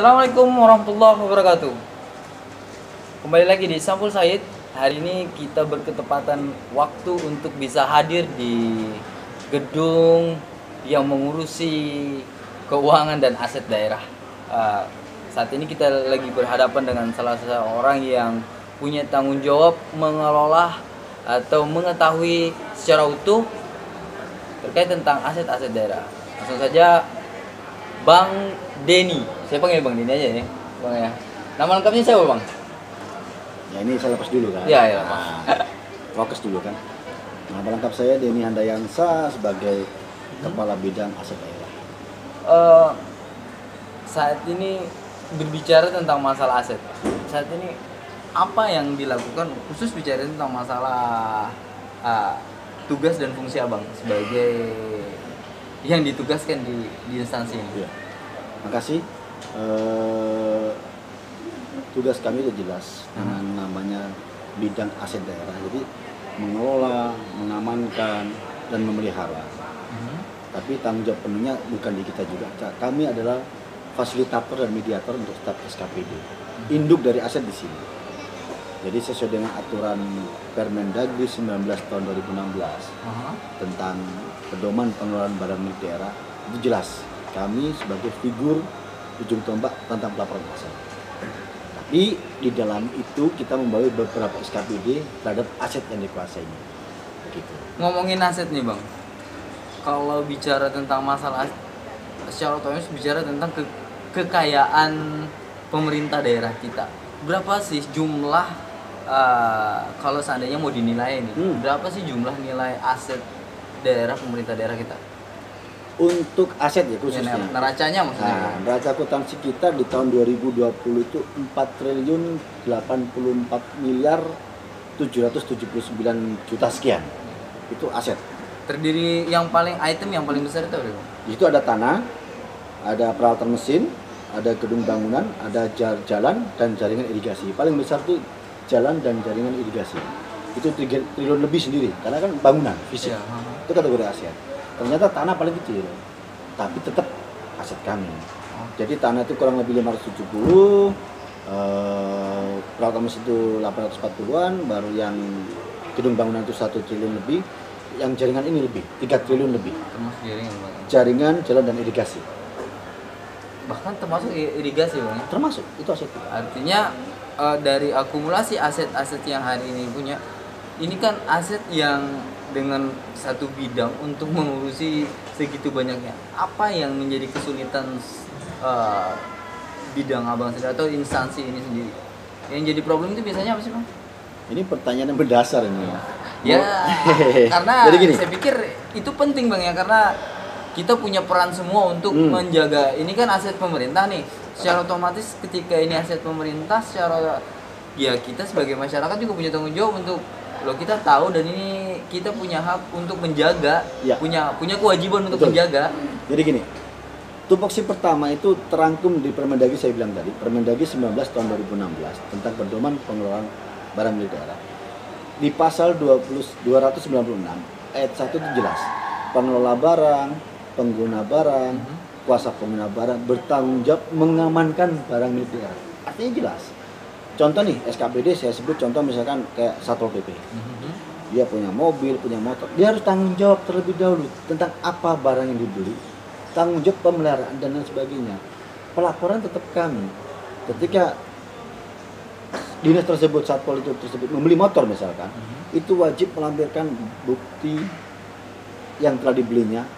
Assalamualaikum warahmatullahi wabarakatuh. Kembali lagi di Sampul Said. Hari ini kita berketepatan waktu untuk bisa hadir di gedung yang mengurusi keuangan dan aset daerah. Saat ini kita lagi berhadapan dengan salah seorang yang punya tanggung jawab mengelola atau mengetahui secara utuh terkait tentang aset-aset daerah. Langsung saja, Bang Denny. Saya panggil Bang Denny aja ya, Bang ya. Nama lengkapnya siapa, Bang? Ya ini saya lepas dulu kan. Ya, ya, Bang. Fokus dulu kan. Nama lengkap saya Denny Handayansa sebagai Kepala Bidang Aset Daerah. Saat ini berbicara tentang masalah aset. Saat ini apa yang dilakukan khusus bicara tentang masalah tugas dan fungsi Abang sebagai yang ditugaskan di instansi ini? Ya. Makasih. Tugas kami sudah jelas dengan namanya bidang aset daerah. Jadi mengelola, mengamankan, dan memelihara. Tapi tanggung jawab penuhnya bukan di kita juga. Kami adalah fasilitator dan mediator untuk staf SKPD. Induk dari aset di sini. Jadi sesuai dengan aturan Permendagri 19 tahun 2016 tentang pedoman pengelolaan barang milik daerah, itu jelas kami sebagai figur ujung tombak tentang pelaporan aset. Tapi di dalam itu kita membawa beberapa SKPD terhadap aset yang dikuasainya. Begitu. Ngomongin aset nih, Bang. Kalau bicara tentang masalah secara otomatis bicara tentang kekayaan pemerintah daerah kita. Berapa sih jumlah kalau seandainya mau dinilai nih, berapa sih jumlah nilai aset daerah pemerintah daerah kita? Untuk aset ya khususnya. Ya, neracanya maksudnya. Nah, neraca akuntansi kita di tahun 2020 itu 4 triliun 84 miliar 779 juta sekian. Itu aset. Terdiri yang paling yang paling besar itu apa? Di situ ada tanah, ada peralatan mesin, ada gedung bangunan, ada jalan dan jaringan irigasi. Paling besar itu jalan dan jaringan irigasi. Itu 3 triliun lebih sendiri karena kan bangunan fisik. Ya, itu kategori aset. Ternyata tanah paling kecil, tapi tetap aset kami. Jadi tanah itu kurang lebih 570, peralatan mesin itu 840-an, baru yang gedung bangunan itu 1 triliun lebih, yang jaringan ini lebih, 3 triliun lebih. Termasuk Jaringan, jalan dan irigasi. Bahkan termasuk irigasi, Bang. Termasuk, itu aset. Artinya dari akumulasi aset-aset yang hari ini punya, ini kan aset yang dengan satu bidang untuk mengurusi segitu banyaknya. Apa yang menjadi kesulitan bidang Abang sendiri atau instansi ini sendiri? Yang jadi problem itu biasanya apa sih, Bang? Ini pertanyaan yang berdasar ini. Ya, karena jadi gini. saya pikir itu penting, Bang, ya, karena kita punya peran semua untuk menjaga. Ini kan aset pemerintah nih. Secara otomatis ketika ini aset pemerintah, secara ya kita sebagai masyarakat juga punya tanggung jawab untuk kita tahu dan ini kita punya hak untuk menjaga, ya. punya kewajiban untuk menjaga. Jadi gini, tupoksi pertama itu terangkum di Permendagri, saya bilang tadi, Permendagri 19 tahun 2016 tentang pedoman pengelolaan barang milik daerah. Di pasal 296 ayat 1 itu jelas, pengelola barang, pengguna barang, kuasa pengguna barang bertanggung jawab mengamankan barang milik daerah. Artinya jelas. Contoh nih, SKPD saya sebut contoh misalkan kayak Satpol PP. Dia punya mobil, punya motor. Dia harus tanggung jawab terlebih dahulu tentang apa barang yang dibeli. Tanggung jawab pemeliharaan dan lain sebagainya. Pelaporan tetap kami. Ketika dinas tersebut, Satpol itu tersebut membeli motor misalkan, itu wajib melampirkan bukti yang telah dibelinya.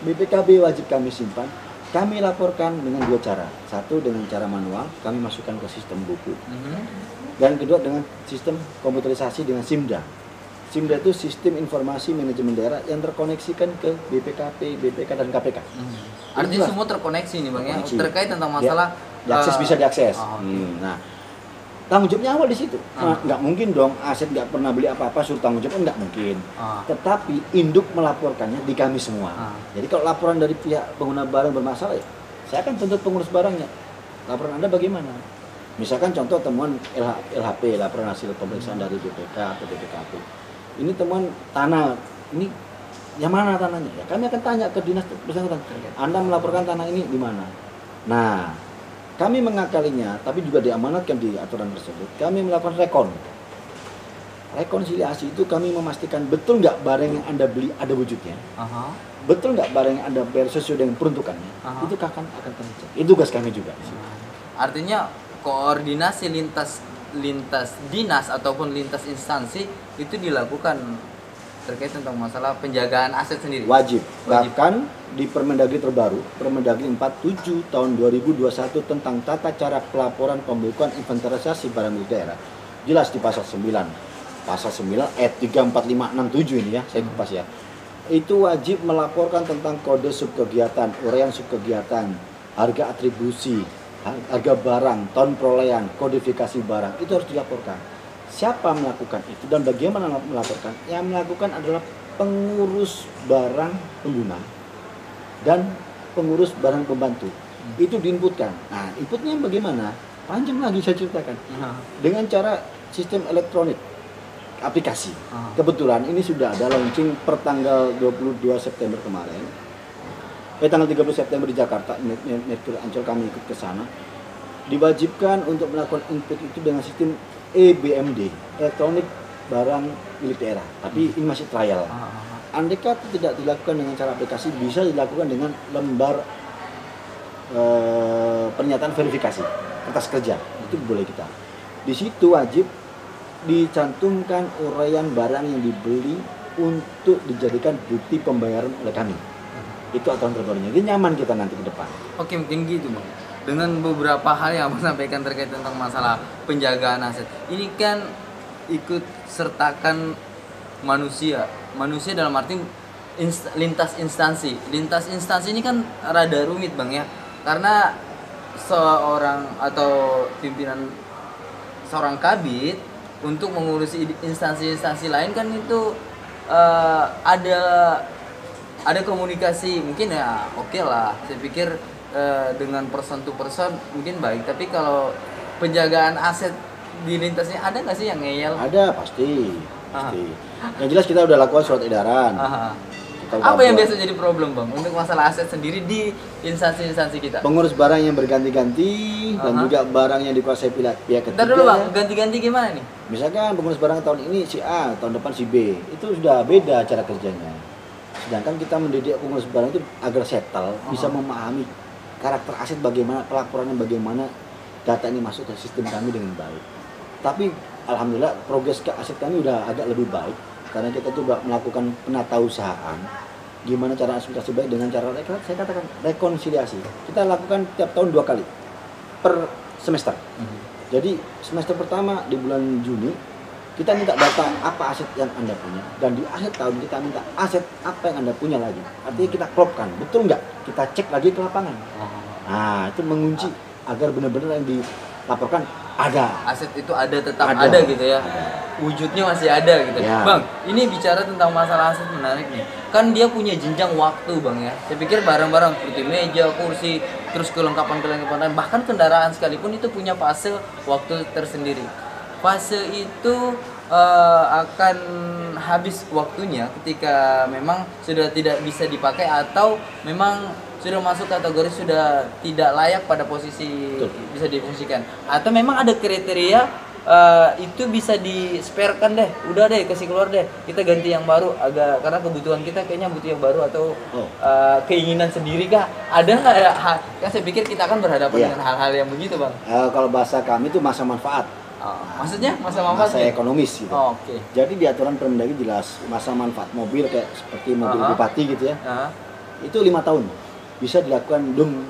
BPKB wajib kami simpan. Kami laporkan dengan 2 cara. Satu dengan cara manual, kami masukkan ke sistem buku. Dan kedua dengan sistem komputerisasi dengan SIMDA. SIMDA itu Sistem Informasi Manajemen Daerah yang terkoneksikan ke BPKP, BPK, dan KPK. Artinya semua terkoneksi nih, Bang, ya. Terkait tentang masalah diakses, bisa diakses. Okay. Nah, tanggung jawabnya awal di situ. Nah, nggak mungkin dong aset nggak pernah beli apa-apa suruh tanggung jawab, nggak mungkin. Tetapi induk melaporkannya di kami semua. Jadi kalau laporan dari pihak pengguna barang bermasalah, ya, saya akan tuntut pengurus barangnya. Laporan Anda bagaimana? Misalkan contoh temuan LHP, laporan hasil pemeriksaan dari BPK atau BPKP. Ini temuan tanah, ini yang mana tanahnya? Ya, kami akan tanya ke dinas bersangkutan. Anda melaporkan tanah ini di mana? Nah, kami mengakalinya, tapi juga diamanatkan di aturan tersebut. Kami melakukan rekonsiliasi itu kami memastikan betul nggak barang yang Anda beli ada wujudnya. Betul nggak barang yang Anda bayar sesuai dengan peruntukannya. Itu akan kami cek. Itu tugas kami juga. Artinya koordinasi lintas dinas ataupun lintas instansi itu dilakukan terkait tentang masalah penjagaan aset sendiri. Wajib. Bahkan di Permendagri terbaru, Permendagri 47 tahun 2021 tentang tata cara pelaporan pembukuan inventarisasi barang milik daerah. Jelas di pasal 9 ayat 34567 ini ya, saya kupas ya. Itu wajib melaporkan tentang kode subkegiatan, uraian subkegiatan, harga atribusi, harga barang, ton perolehan, kodifikasi barang, itu harus dilaporkan. Siapa melakukan itu dan bagaimana melaporkan? Yang melakukan adalah pengurus barang pengguna dan pengurus barang pembantu. Itu diinputkan. Nah, inputnya bagaimana? Panjang lagi saya ceritakan. Dengan cara sistem elektronik, aplikasi. Kebetulan ini sudah ada launching per tanggal 22 September kemarin. Tanggal 30 September di Jakarta, Merkur Ancol kami ikut ke sana. Diwajibkan untuk melakukan input itu dengan sistem EBMD, elektronik barang milik daerah. Tapi ini masih trial. Andai tidak dilakukan dengan cara aplikasi, bisa dilakukan dengan lembar pernyataan verifikasi, kertas kerja. Itu boleh kita. Di situ wajib dicantumkan uraian barang yang dibeli untuk dijadikan bukti pembayaran oleh kami. Itu aturan terbarunya. Jadi nyaman kita nanti ke depan. Oke, mungkin gitu Bang. Dengan beberapa hal yang Abang sampaikan terkait tentang masalah penjagaan aset. Ini kan ikut sertakan manusia. Manusia dalam arti lintas instansi. Lintas instansi ini kan rada rumit Bang ya. Karena seorang atau pimpinan seorang kabid untuk mengurusi instansi-instansi lain kan itu ada komunikasi mungkin ya oke lah. Saya pikir dengan person to person mungkin baik, tapi kalau penjagaan aset di lintasnya ada nggak sih yang ngeyel? Ada pasti. Yang jelas kita udah lakukan surat edaran. Apa yang biasa jadi problem Bang untuk masalah aset sendiri di instansi-instansi kita? Pengurus barang yang berganti-ganti dan juga barang yang dikuasai pihak ketiga. Ntar dulu Bang, ganti-ganti gimana nih? Misalkan pengurus barang tahun ini si A, tahun depan si B, itu sudah beda cara kerjanya. Sedangkan kita mendidik pengurus barang itu agar settle, bisa memahami karakter aset bagaimana, pelaporannya bagaimana, data ini masuk ke sistem kami dengan baik. Tapi alhamdulillah progres ke aset kami udah agak lebih baik karena kita coba melakukan penatausahaan gimana cara administrasi baik dengan cara saya katakan rekonsiliasi. Kita lakukan tiap tahun 2 kali per semester. Jadi semester pertama di bulan Juni kita minta data apa aset yang Anda punya, dan di akhir tahun kita minta aset apa yang Anda punya lagi. Artinya kita klopkan, betul nggak? Kita cek lagi ke lapangan. Nah, itu mengunci agar benar-benar yang dilaporkan ada. Aset itu tetap ada gitu ya. Wujudnya masih ada gitu. Ya. Bang, ini bicara tentang masalah aset menarik nih. Kan dia punya jenjang waktu Bang ya. Saya pikir barang-barang seperti meja, kursi, terus kelengkapan-kelengkapan lain, bahkan kendaraan sekalipun itu punya fase waktu tersendiri. Fase itu akan habis waktunya ketika memang sudah tidak bisa dipakai atau memang sudah masuk kategori sudah tidak layak pada posisi bisa difungsikan, atau memang ada kriteria itu bisa di-sparekan deh, udah deh kasih keluar deh, kita ganti yang baru agak karena kebutuhan kita kayaknya butuh yang baru, atau keinginan sendiri kah? Ada nggak ya? Kan saya pikir kita akan berhadapan dengan hal-hal yang begitu Bang. Kalau bahasa kami itu masa manfaat. Maksudnya masa manfaat? Masa ekonomis gitu. Oke. Jadi di aturan Permendagri jelas masa manfaat mobil kayak seperti mobil bupati gitu ya. Itu 5 tahun bisa dilakukan dum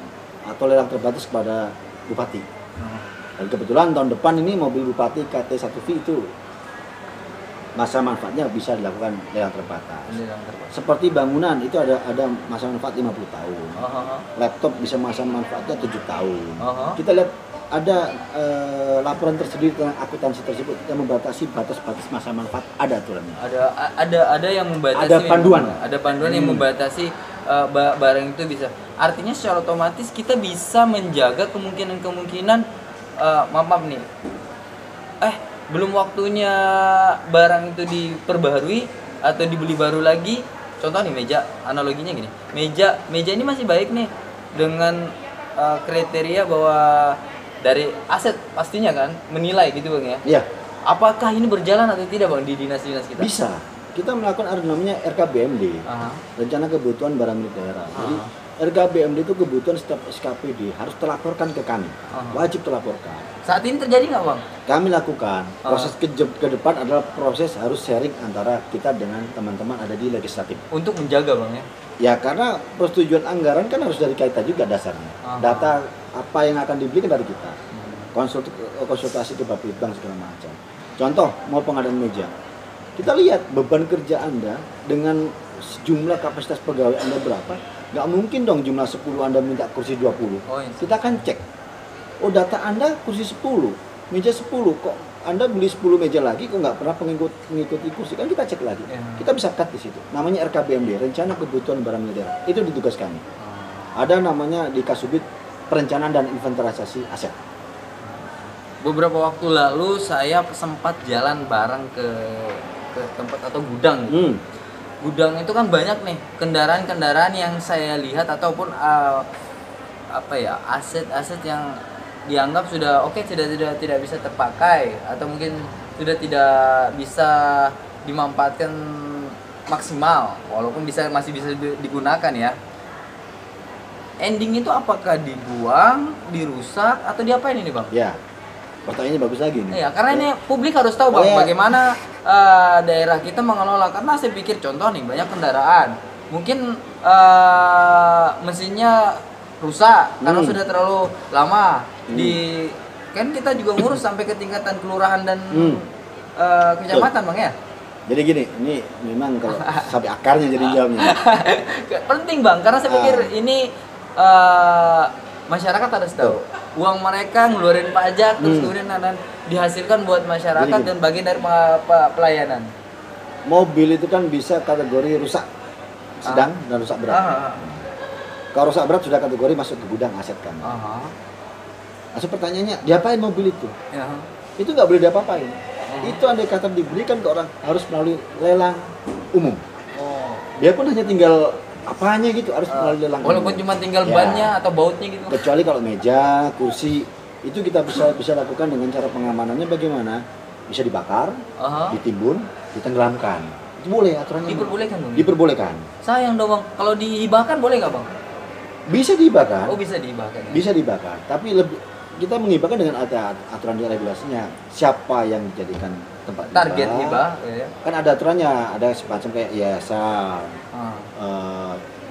atau lelang terbatas kepada bupati. Dan kebetulan tahun depan ini mobil bupati KT1V itu masa manfaatnya bisa dilakukan lelang terbatas. Seperti bangunan itu ada masa manfaat 50 tahun. Laptop bisa masa manfaatnya 7 tahun. Kita lihat ada laporan tersendiri tentang akuntansi tersebut yang membatasi batas-batas masa manfaat, ada aturannya. Ada yang membatasi. Ada panduan. Ada panduan yang membatasi barang itu bisa. Artinya secara otomatis kita bisa menjaga kemungkinan maaf nih. Belum waktunya barang itu diperbaharui atau dibeli baru lagi. Contoh nih meja, analoginya gini. Meja ini masih baik nih dengan kriteria bahwa dari aset pastinya kan menilai gitu Bang ya. Iya, Apakah ini berjalan atau tidak Bang di dinas-dinas kita? bisa. Kita melakukan ada namanya RKBMD, Aha. rencana kebutuhan barang milik daerah. Jadi Aha. RKBMD itu kebutuhan setiap SKPD harus terlaporkan ke kami, Aha. wajib terlaporkan. Saat ini terjadi nggak Bang? Kami lakukan proses ke depan adalah proses harus sharing antara kita dengan teman-teman ada di legislatif. Untuk menjaga Bang ya. Ya karena persetujuan anggaran kan harus dari kita juga dasarnya. Aha. Data apa yang akan dibeli kan dari kita. Konsultasi ke Bapitbang segala macam. Contoh mau pengadaan meja. Kita lihat beban kerja Anda dengan jumlah kapasitas pegawai Anda berapa. Nggak mungkin dong jumlah 10 Anda minta kursi 20. Oh, iya. Kita kan cek. Oh data Anda kursi 10, meja 10. Kok Anda beli 10 meja lagi kok nggak pernah mengikuti kursi? Kan kita cek lagi. Ya. Kita bisa cut di situ. Namanya RKBMD, Rencana Kebutuhan Barang Milik Daerah. Itu ditugas kami. Ada namanya di Kasubit Perencanaan dan Inventarisasi Aset. Beberapa waktu lalu saya sempat jalan bareng ke tempat atau gudang gitu. Gudang itu kan banyak nih kendaraan-kendaraan yang saya lihat ataupun aset-aset yang dianggap sudah tidak bisa terpakai atau mungkin sudah tidak bisa dimanfaatkan maksimal walaupun masih bisa digunakan ya. Ending itu apakah dibuang, dirusak atau diapain ini Bang? Ya, pertanyaannya bagus lagi nih. Iya, karena ini publik harus tahu Bang, Oh, ya. bagaimana daerah kita mengelola. Karena saya pikir contoh nih, banyak kendaraan. Mungkin mesinnya rusak karena sudah terlalu lama. Kan kita juga ngurus sampai ke tingkatan kelurahan dan kecamatan Bang ya. Jadi gini, ini memang kalau sampai akarnya jadi jawabnya. Penting Bang, karena saya pikir ini masyarakat harus tahu. Uang mereka ngeluarin pajak terus kemudian dan dihasilkan buat masyarakat Jadi, dan bagian dari pelayanan. Mobil itu kan bisa kategori rusak sedang dan rusak berat. Kalau rusak berat sudah kategori masuk ke gudang aset kami. Masuk pertanyaannya, diapain mobil itu? Ya. Itu nggak boleh diapa-apain. Itu andai kata diberikan ke orang harus melalui lelang umum. Oh. Dia pun hanya tinggal apanya gitu harus melalui lelang Walaupun umum. cuma tinggal Ya. bannya atau bautnya gitu. Kecuali kalau meja, kursi itu kita bisa lakukan dengan cara pengamanannya bagaimana? Bisa dibakar, ditimbun, ditenggelamkan. Itu boleh aturannya. Diperbolehkan dong. Diperbolehkan. Sayang dong Bang, kalau dihibahkan boleh nggak Bang? Bisa dibakar. Oh bisa dihibahkan. Ya? Bisa dibakar, tapi kita menghibahkan dengan aturan dan regulasinya. Siapa yang dijadikan tempat Target hibah, ya. Kan ada aturannya, ada semacam kayak yayasan,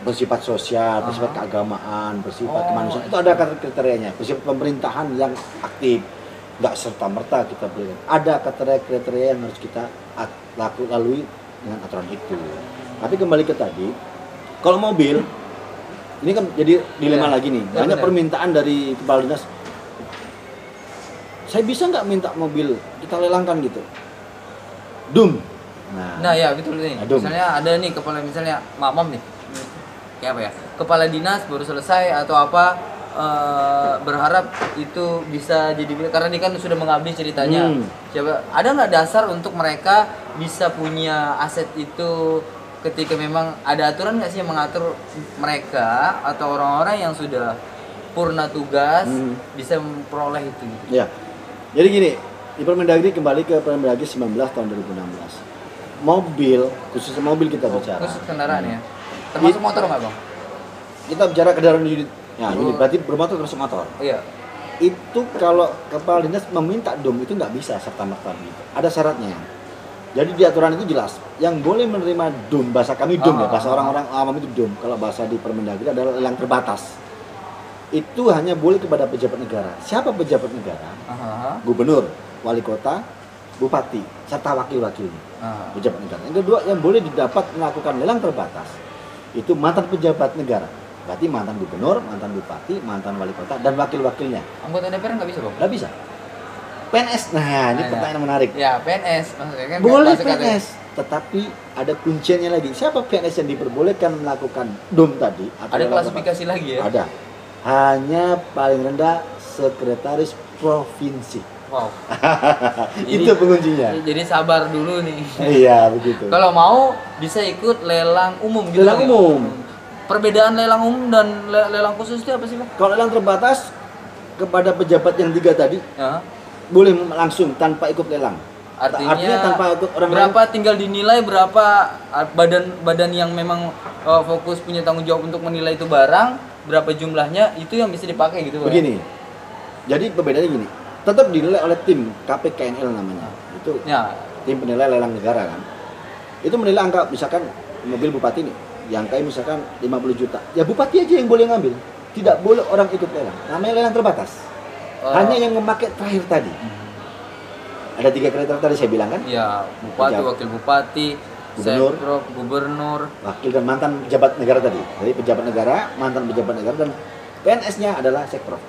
bersifat sosial, bersifat keagamaan, bersifat kemanusiaan. Itu ada kriterianya. Bersifat pemerintahan yang aktif, nggak serta merta kita berikan. Ada kriteria yang harus kita lalui dengan aturan itu. Tapi kembali ke tadi, kalau mobil ini kan jadi dilema lagi nih. Banyak permintaan dari kepala dinas. Saya bisa nggak minta mobil kita lelangkan gitu? Dum. Nah ya betul nih. Misalnya ada nih misalnya mamam nih. Kayak apa ya? Kepala dinas baru selesai atau apa berharap itu bisa jadi karena dia kan sudah mengabdi ceritanya. Coba ada nggak dasar untuk mereka bisa punya aset itu ketika memang ada aturan nggak sih yang mengatur mereka atau orang-orang yang sudah purna tugas bisa memperoleh itu? Ya. Jadi gini, di Permendagri kembali ke Permendagri 19 tahun 2016. Mobil, khususnya mobil kita bicara. Khusus kendaraan ya. Termasuk motor nggak Bang? Kita bicara kendaraan unit. Ya, unit berarti bermotor termasuk motor. Iya. Itu kalau kepala dinas meminta dom itu nggak bisa serta-merta gitu. Ada syaratnya. Jadi di aturan itu jelas, yang boleh menerima dom, bahasa kami dom ya, bahasa orang-orang awam itu dom. Kalau bahasa di Permendagri adalah lelang terbatas. Itu hanya boleh kepada pejabat negara. Siapa pejabat negara? Gubernur, wali kota, bupati, serta wakil-wakilnya. Pejabat negara. Yang kedua, yang boleh didapat melakukan lelang terbatas itu mantan pejabat negara. Berarti mantan gubernur, mantan bupati, mantan wali kota, dan wakil-wakilnya. Anggota DPR nggak bisa Bang? Nggak bisa. PNS, nah ini pertanyaan menarik. Ya PNS maksudnya kan. Boleh PNS, tetapi ada kuncinya lagi. Siapa PNS yang diperbolehkan melakukan dom tadi? Ada klasifikasi lagi ya? Ada. Hanya paling rendah sekretaris provinsi. Wow. Itu penguncinya. Jadi sabar dulu nih. Iya begitu. Kalau mau bisa ikut lelang umum gitu. Lelang umum. perbedaan lelang umum dan lelang khusus itu apa sih, Bang? Kalau lelang terbatas kepada pejabat yang 3 tadi Ya. boleh langsung tanpa ikut lelang. Artinya tanpa ikut orang berapa lain. tinggal dinilai, berapa badan yang memang fokus punya tanggung jawab untuk menilai itu barang, berapa jumlahnya itu yang bisa dipakai gitu, Bang. Begini. Jadi perbedaannya gini. Tetap dinilai oleh tim KPKNL namanya. Itu Ya. tim penilai lelang negara kan. Itu menilai angka, misalkan mobil bupati nih, diangkai misalkan 50 juta. Ya bupati aja yang boleh ngambil. Tidak boleh orang ikut lelang. Namanya lelang terbatas. Hanya yang memakai terakhir tadi. Ada 3 kriteria tadi saya bilang kan? Ya, bupati, wakil bupati, Gubernur. sekprop, gubernur. Wakil dan mantan pejabat negara tadi. Jadi pejabat negara, mantan pejabat negara, dan PNS-nya adalah sekprov.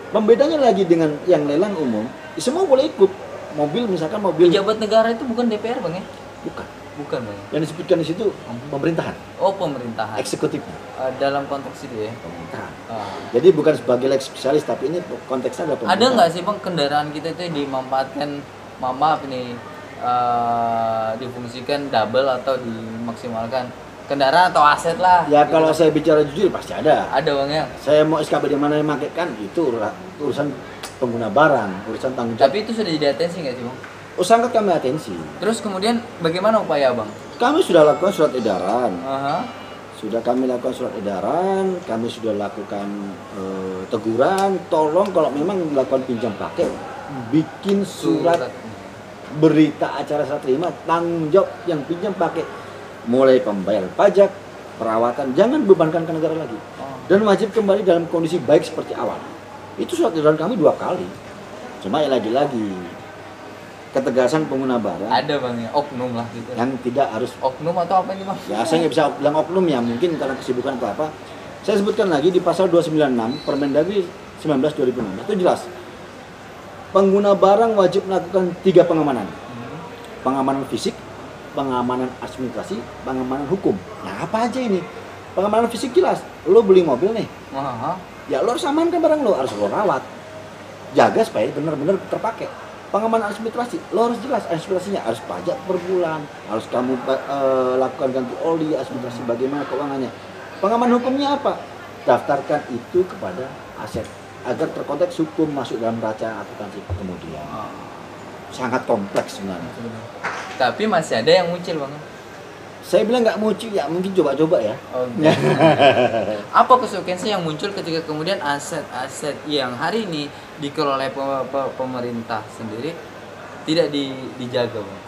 Pembedanya lagi dengan yang lelang umum, semua boleh ikut. Mobil misalkan mobil Pejabat negara itu bukan DPR, Bang ya? bukan. Bukan, Bang. Yang disebutkan di situ pemerintahan, Oh, pemerintahan. eksekutifnya, Dalam konteks itu ya. pemerintahan. Ah. Jadi bukan sebagai lex spesialis, tapi ini konteksnya adalah Ada pemerintahan. nggak sih, Bang, kendaraan kita itu dimanfaatkan, maaf nih, difungsikan double atau dimaksimalkan kendaraan atau aset lah? Ya gitu. kalau saya bicara jujur pasti ada. Ada, Bang ya. Saya mau SKB di mana yang makaikan itu urusan pengguna barang, urusan tanggung jawab. Tapi itu sudah jadi atensi nggak sih, Bang? Sangat kami atensi. Terus kemudian bagaimana upaya, Bang? Kami sudah lakukan surat edaran. Aha. Sudah kami lakukan surat edaran, kami sudah lakukan teguran, tolong kalau memang melakukan pinjam pakai, bikin surat berita acara serah terima tanggung jawab yang pinjam pakai, mulai pembayar pajak, perawatan, jangan bebankan ke negara lagi, Oh. dan wajib kembali dalam kondisi baik seperti awal. Itu surat edaran kami 2 kali. Cuma ya lagi-lagi ketegasan pengguna barang Ada, Bang ya, oknum lah gitu. yang tidak harus. Oknum atau apa ini, Bang? Ya saya nggak bisa bilang oknum ya, mungkin karena kesibukan atau apa. Saya sebutkan lagi di pasal 296 Permendagri 19 2016 itu jelas. Pengguna barang wajib melakukan 3 pengamanan. Pengamanan fisik, pengamanan administrasi, pengamanan hukum. Nah, apa aja ini? Pengamanan fisik jelas. Lo beli mobil nih, Aha. ya lo harus amankan barang lo, harus lo rawat. Jaga supaya benar-benar terpakai. Pengamanan administrasi, lo harus jelas administrasinya, harus pajak per bulan, harus kamu lakukan ganti oli, administrasi bagaimana keuangannya. Pengamanan hukumnya apa? Daftarkan itu kepada aset agar terkonteks hukum masuk dalam neraca akuntansi kemudian. Sangat kompleks sebenarnya. Tapi masih ada yang muncul, Bang. Saya bilang nggak muncul ya, mungkin coba-coba ya. Oh, apa konsekuensi yang muncul ketika kemudian aset-aset yang hari ini dikelola oleh pemerintah sendiri tidak dijaga, Bang?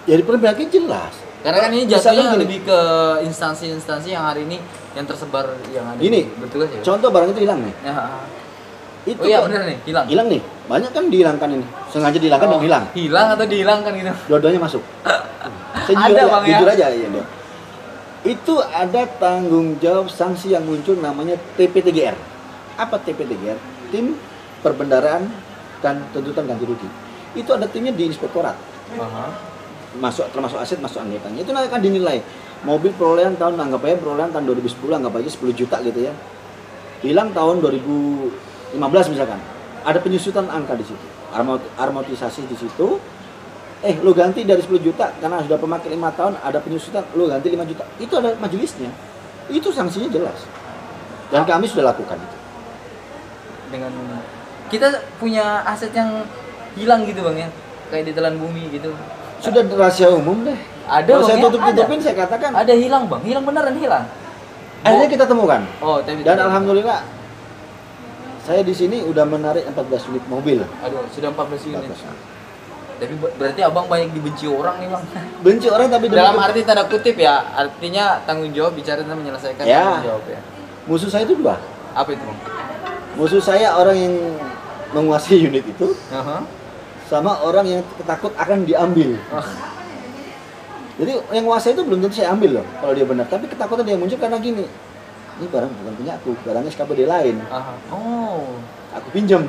Jadi perbedaannya jelas. Karena kan ini Misalnya jatuhnya gini. lebih ke instansi-instansi yang hari ini yang tersebar yang ada Ini, bertugas ya. Contoh barang itu hilang nih. Ya. Itu Oh iya kok benar nih, hilang. hilang nih. Banyak kan dihilangkan ini. Sengaja dihilangkan dan hilang. Hilang atau dihilangkan gitu. Dua-duanya masuk. Saya Ada, jujur, Bang, ya? jujur aja ya, Dok. Itu ada tanggung jawab sanksi yang muncul namanya TPTGR. Apa TPTGR? Tim Perbendaraan dan Tuntutan Ganti Rugi. Itu ada timnya di inspektorat. Aha. Termasuk aset, masuk anggotanya. Itu nanti akan dinilai. Mobil perolehan tahun, anggap aja perolehan tahun 2010, anggap aja 10 juta gitu ya. Hilang tahun 2015 misalkan. Ada penyusutan angka di situ. Amortisasi di situ. Lo ganti dari 10 juta karena sudah pemakai 5 tahun, ada penyusutan, lo ganti 5 juta. Itu ada majelisnya. Itu sanksinya jelas. Dan kami sudah lakukan itu. Dengan kita punya aset yang hilang gitu, Bang ya. Kayak ditelan bumi gitu. Sudah rahasia umum deh. Ada, Kalau Bang, saya ya? tutup-tutupin, saya katakan Ada hilang, Bang. Hilang beneran hilang. akhirnya kita temukan. Oh, tapi Dan alhamdulillah saya di sini udah menarik 14 unit mobil. aduh, sudah 14 unit. 14. Tapi berarti Abang banyak dibenci orang nih, Bang. Benci orang tapi Dalam arti tanda kutip ya, artinya tanggung jawab bicara tentang menyelesaikan Ya. tanggung jawab ya. musuh saya itu 2. Apa itu, Bang? Musuh saya orang yang menguasai unit itu Aha. sama orang yang takut akan diambil. Oh. Jadi yang menguasai itu belum tentu saya ambil loh kalau dia benar, tapi ketakutan dia muncul karena gini. Ini barang bukan punya aku, barangnya SKPD lain. Aha. Oh. Aku pinjam,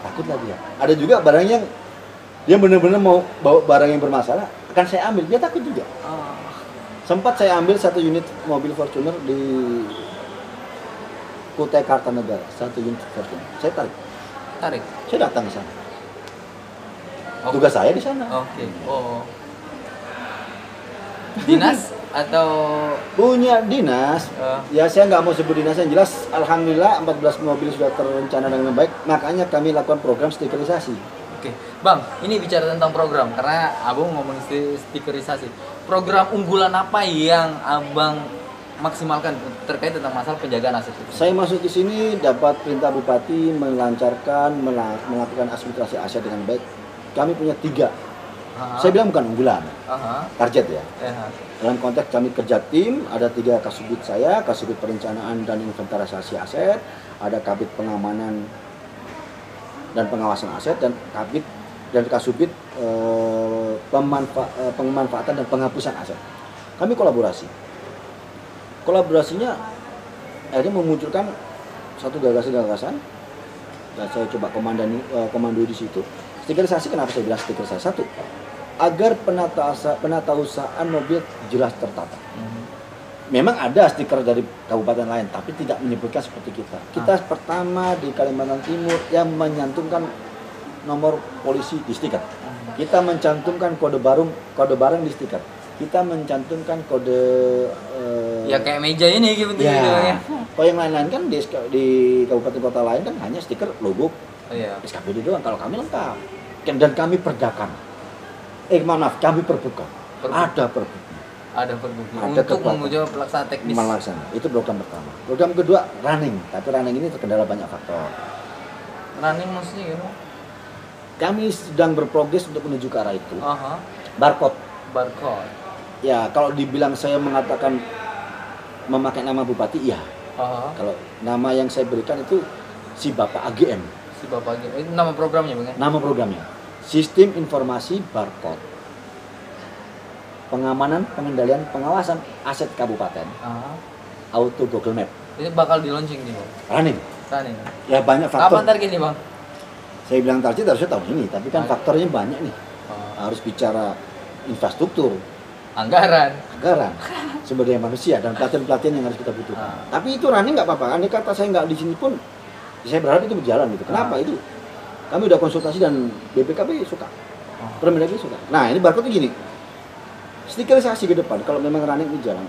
takut lagi ya. Ada juga barang yang dia benar-benar mau bawa barang yang bermasalah, akan saya ambil, dia takut juga. Ah. Sempat saya ambil 1 unit mobil Fortuner di Kutai Kartanegara, 1 unit Fortuner. Saya Tarik. saya datang ke sana. Oh. Tugas saya di sana. Oke. Oh. Dinas atau Punya dinas. Ya saya nggak mau sebut dinas, yang jelas alhamdulillah 14 mobil sudah terencana dengan baik, makanya kami lakukan program stikerisasi. Oke, Bang, ini bicara tentang program karena Abang ngomong stikerisasi. Program unggulan apa yang Abang maksimalkan terkait tentang masalah penjagaan aset itu? Saya masuk di sini dapat perintah bupati melancarkan melakukan administrasi aset dengan baik. Kami punya 3. Saya bilang bukan unggulan, target ya. Dalam konteks kami kerja tim, ada 3 kasubit saya, kasubit perencanaan dan inventarisasi aset, ada kabit pengamanan dan pengawasan aset, dan kabit dan kasubit pemanfaatan dan penghapusan aset. Kami kolaborasinya akhirnya memunculkan satu gagasan dan saya coba komando di situ. Stikerisasi, kenapa saya bilang stikerisasi? Satu, agar penatausahaan mobil jelas tertata. Memang ada stiker dari kabupaten lain, tapi tidak menyebutkan seperti kita. Kita pertama di Kalimantan Timur yang menyantumkan nomor polisi di stiker. Kita mencantumkan kode barang di stiker. Kita mencantumkan kode ya kayak meja ini gitu ya. Kalau yang lain-lain kan di kabupaten kota lain kan hanya stiker logo SKPD doang. Kalau kami lengkap. Dan kami perdakan. Maaf, kami perbuka. Ada perbuka. Ada untuk menguji pelaksanaan teknis. Itu program pertama. Program kedua running, tapi running ini terkendala banyak faktor. Running maksudnya gimana? Kami sedang berprogres untuk menuju ke arah itu. Barcode. Ya, kalau dibilang saya mengatakan memakai nama bupati, iya. Kalau nama yang saya berikan itu si Bapak AGM. Itu nama programnya, Bang? Nama programnya. Sistem Informasi Barcode. Pengamanan, pengendalian, pengawasan aset kabupaten. Auto Google Map. Ini bakal di launching nih, Bang. Running. Ya banyak faktor. Kapan target nih, Bang? Saya bilang target harusnya tahun ini, tapi kan faktornya banyak nih. Harus bicara infrastruktur, anggaran, sumber daya manusia, dan pelatihan-pelatihan yang harus kita butuhkan. Tapi itu running nggak apa-apa. Andai kata saya nggak di sini pun, saya berharap itu berjalan gitu. Kenapa itu? Kami udah konsultasi dan BPKB suka, Permendagri suka. Nah ini barcode gini. Stikerisasi ke depan, kalau memang running ini jalan,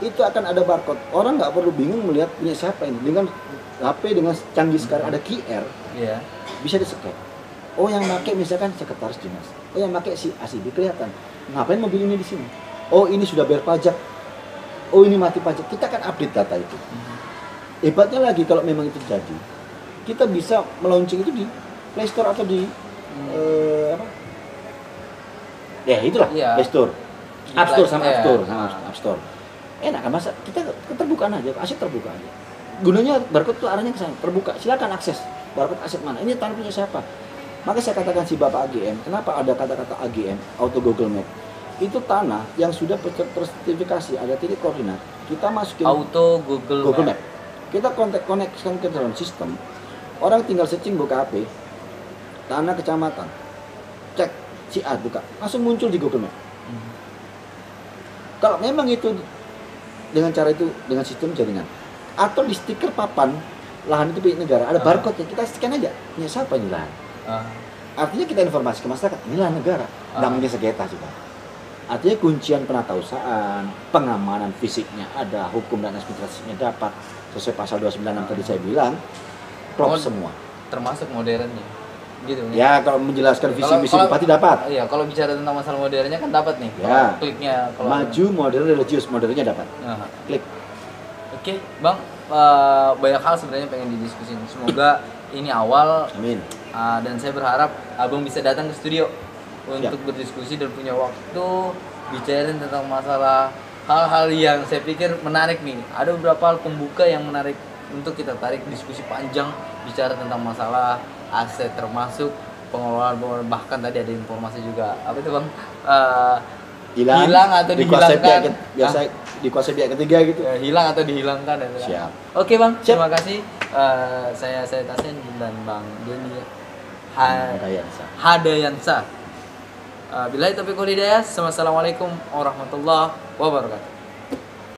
itu akan ada barcode. Orang nggak perlu bingung melihat punya siapa ini. Dengan HP dengan canggih sekarang ada QR, bisa di-scan. Oh yang pakai misalkan sekretaris dinas. Oh yang pakai si ACB kelihatan. Ngapain mobil ini di sini? Oh ini sudah bayar pajak. Oh ini mati pajak. Kita akan update data itu. Hebatnya lagi kalau memang itu terjadi, kita bisa melaunching itu di Play Store atau di Play Store, App Store sama App Store. Enak kan, masa kita keterbukaan aja, aset terbuka aja. Gunanya barcode itu arahnya ke sana, terbuka. Silakan akses barcode aset mana. Ini tanah punya siapa? Maka saya katakan si Bapak AGM, kenapa ada kata-kata AGM, Auto Google Map? Itu tanah yang sudah tersertifikasi, ada titik koordinat. Kita masukin Auto Google Map. Kita koneksikan ke dalam sistem. Orang tinggal searching buka HP, tanah kecamatan, cek si A buka, langsung muncul di Google Map. Kalau memang itu dengan cara itu, dengan sistem jaringan, atau di stiker papan lahan itu punya negara, ada barcode-nya, kita scan aja, punya siapa ini lahan. Artinya kita informasi ke masyarakat, ini lahan negara, nggak mungkin sengketa juga. Artinya kuncian penatausahaan, pengamanan fisiknya ada, hukum dan administrasinya dapat, sesuai pasal 296 tadi saya bilang, klop semua. Termasuk modernnya. Gitu ya. Kalau menjelaskan visi-visi bupati dapat. Iya, kalau bicara tentang masalah modernnya kan dapat nih. Ya. Kliknya kalau maju, modern, religius, modernnya dapat. Klik. Oke, Bang, banyak hal sebenarnya pengen didiskusin. Semoga ini awal. Amin. Dan saya berharap Abang bisa datang ke studio untuk berdiskusi dan punya waktu bicarain tentang masalah hal-hal yang saya pikir menarik nih. Ada beberapa hal pembuka yang menarik untuk kita tarik diskusi panjang bicara tentang masalah aset, termasuk pengelolaan, bahkan tadi ada informasi juga apa itu Bang, hilang atau dihilangkan, biasa dikuasai pihak ketiga gitu, hilang atau dihilangkan. Siap. Oke Bang, terima kasih. Saya Tasen dan Bang Deni Hadayansa. Billahi taufiq wal hidayah. Wassalamualaikum warahmatullahi wabarakatuh.